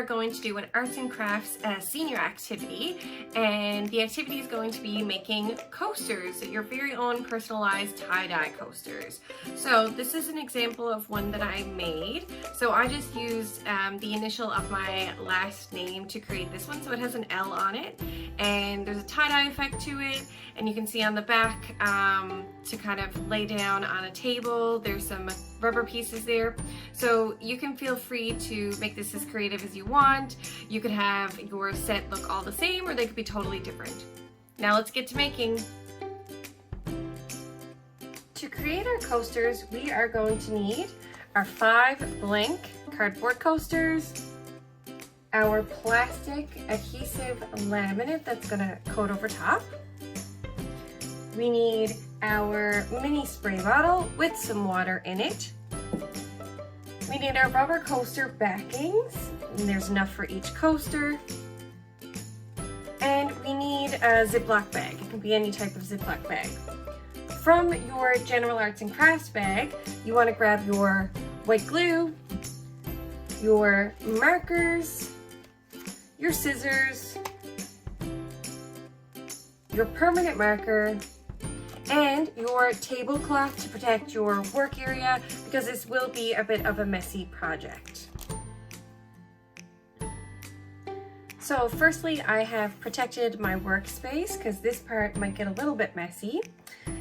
are going to do an arts and crafts senior activity, and the activity is going to be making coasters, your very own personalized tie-dye coasters. So this is an example of one that I made. So I just used the initial of my last name to create this one, so it has an L on it, and there's a tie-dye effect to it, and you can see on the back to kind of lay down on a table, there's some rubber pieces there. So you can feel free to make this as creative as you want. You could have your set look all the same, or they could be totally different. Now let's get to making. To create our coasters, we are going to need our 5 blank cardboard coasters, our plastic adhesive laminate that's gonna coat over top. We need our mini spray bottle with some water in it. We need our rubber coaster backings, and there's enough for each coaster. And we need a Ziploc bag. It can be any type of Ziploc bag. From your general arts and crafts bag, you want to grab your white glue, your markers, your scissors, your permanent marker, and your tablecloth to protect your work area, because this will be a bit of a messy project. So firstly, I have protected my workspace because this part might get a little bit messy.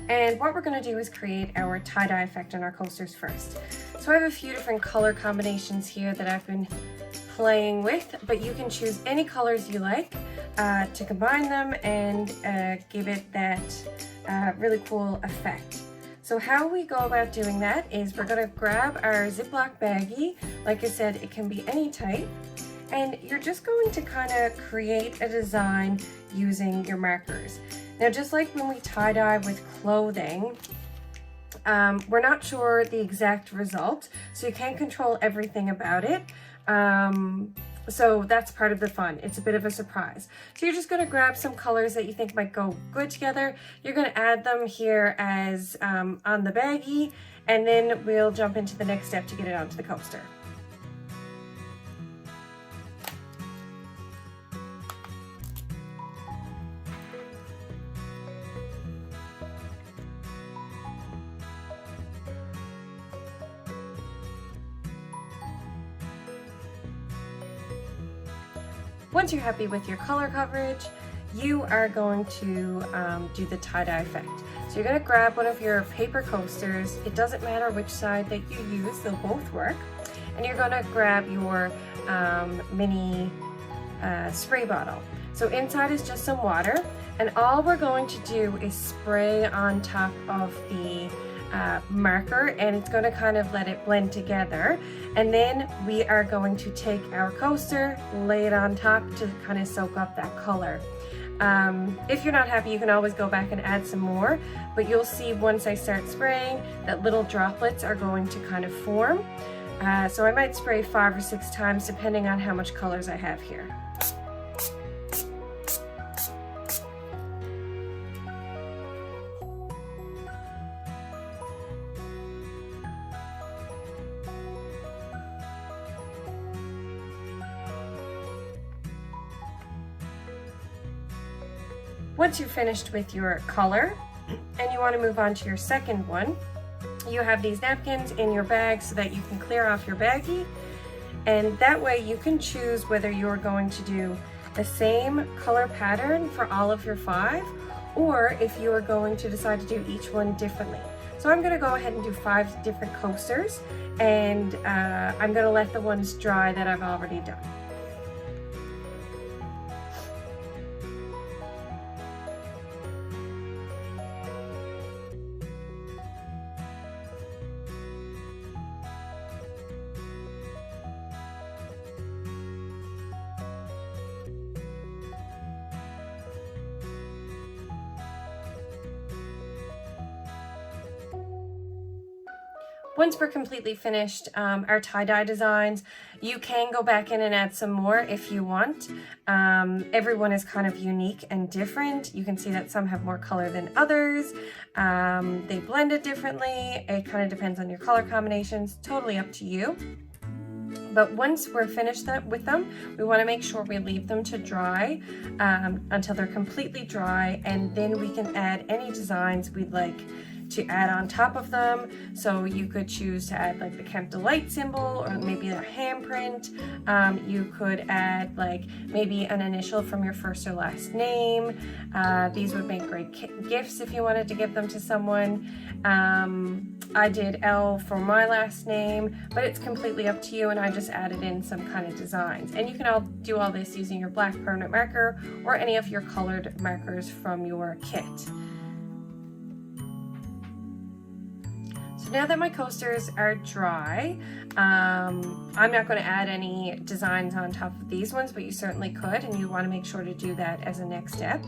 And what we're going to do is create our tie-dye effect on our coasters first. So I have a few different color combinations here that I've been playing with, but you can choose any colors you like to combine them and give it that really cool effect. So how we go about doing that is we're going to grab our Ziploc baggie. Like I said, it can be any type, and you're just going to kind of create a design using your markers. Now, just like when we tie-dye with clothing, we're not sure the exact result, so you can't control everything about it. So that's part of the fun. It's a bit of a surprise. So you're just going to grab some colors that you think might go good together. You're going to add them here as on the baggie, and then we'll jump into the next step to get it onto the coaster. Once you're happy with your color coverage, you are going to do the tie-dye effect. So you're going to grab one of your paper coasters. It doesn't matter which side that you use, they'll both work. And you're going to grab your mini spray bottle. So inside is just some water, and all we're going to do is spray on top of the marker, and it's going to kind of let it blend together. And then we are going to take our coaster, lay it on top to kind of soak up that color. If you're not happy, you can always go back and add some more, but you'll see once I start spraying that little droplets are going to kind of form. So I might spray 5 or 6 times depending on how much colors I have here. Once you're finished with your color and you want to move on to your second one, you have these napkins in your bag so that you can clear off your baggie, and that way you can choose whether you're going to do the same color pattern for all of your 5, or if you are going to decide to do each one differently. So I'm going to go ahead and do 5 different coasters, and I'm going to let the ones dry that I've already done. Once we're completely finished our tie-dye designs, you can go back in and add some more if you want. Everyone is kind of unique and different. You can see that some have more color than others. They blend it differently. It kind of depends on your color combinations. Totally up to you. But once we're finished with them, we want to make sure we leave them to dry until they're completely dry, and then we can add any designs we'd like to add on top of them. So you could choose to add like the Kemp Delight symbol, or maybe a handprint. You could add like maybe an initial from your first or last name. These would make great gifts if you wanted to give them to someone. I did L for my last name, but it's completely up to you, and I just added in some kind of designs. And you can do all this using your black permanent marker or any of your colored markers from your kit. Now that my coasters are dry, I'm not going to add any designs on top of these ones, but you certainly could, and you want to make sure to do that as a next step.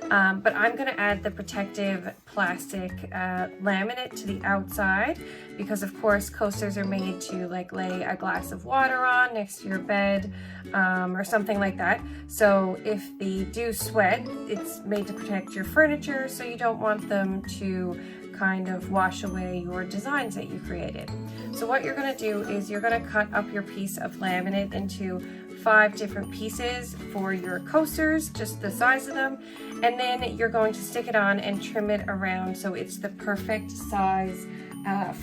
But I'm going to add the protective plastic laminate to the outside, because of course coasters are made to like lay a glass of water on next to your bed or something like that. So if they do sweat, it's made to protect your furniture, so you don't want them to kind of wash away your designs that you created. So what you're going to do is you're going to cut up your piece of laminate into 5 different pieces for your coasters, just the size of them, and then you're going to stick it on and trim it around so it's the perfect size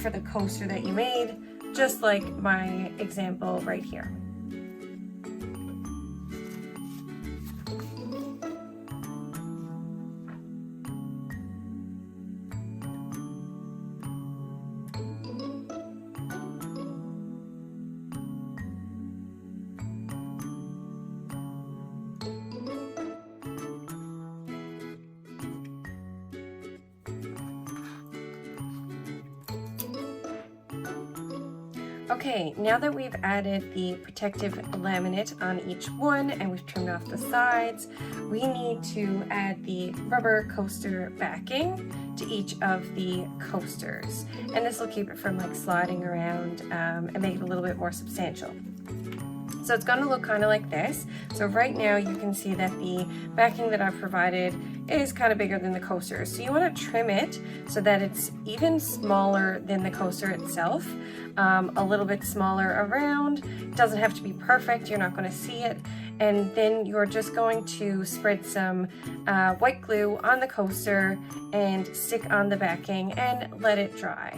for the coaster that you made, just like my example right here. Okay, now that we've added the protective laminate on each one and we've trimmed off the sides, we need to add the rubber coaster backing to each of the coasters. And this will keep it from like sliding around and make it a little bit more substantial. So it's going to look kind of like this. So right now you can see that the backing that I've provided is kind of bigger than the coaster. So you want to trim it so that it's even smaller than the coaster itself, a little bit smaller around. It doesn't have to be perfect, you're not going to see it. And then you're just going to spread some white glue on the coaster and stick on the backing and let it dry.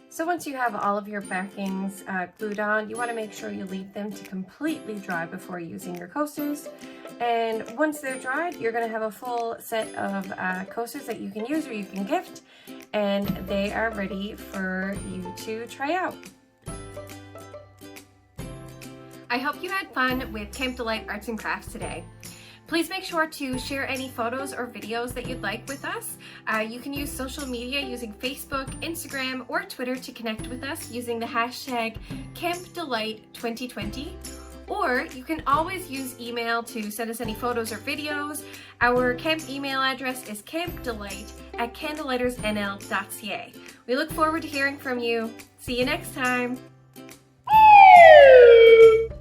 So once you have all of your backings glued on, you want to make sure you leave them to completely dry before using your coasters. And once they're dried, you're going to have a full set of coasters that you can use or you can gift, and they are ready for you to try out. I hope you had fun with Kemp Delight Arts and Crafts today. Please make sure to share any photos or videos that you'd like with us. You can use social media using Facebook, Instagram, or Twitter to connect with us using the hashtag KempDelight2020. Or you can always use email to send us any photos or videos. Our Kemp email address is kempdelight@candlelighterssnl.ca. We look forward to hearing from you. See you next time.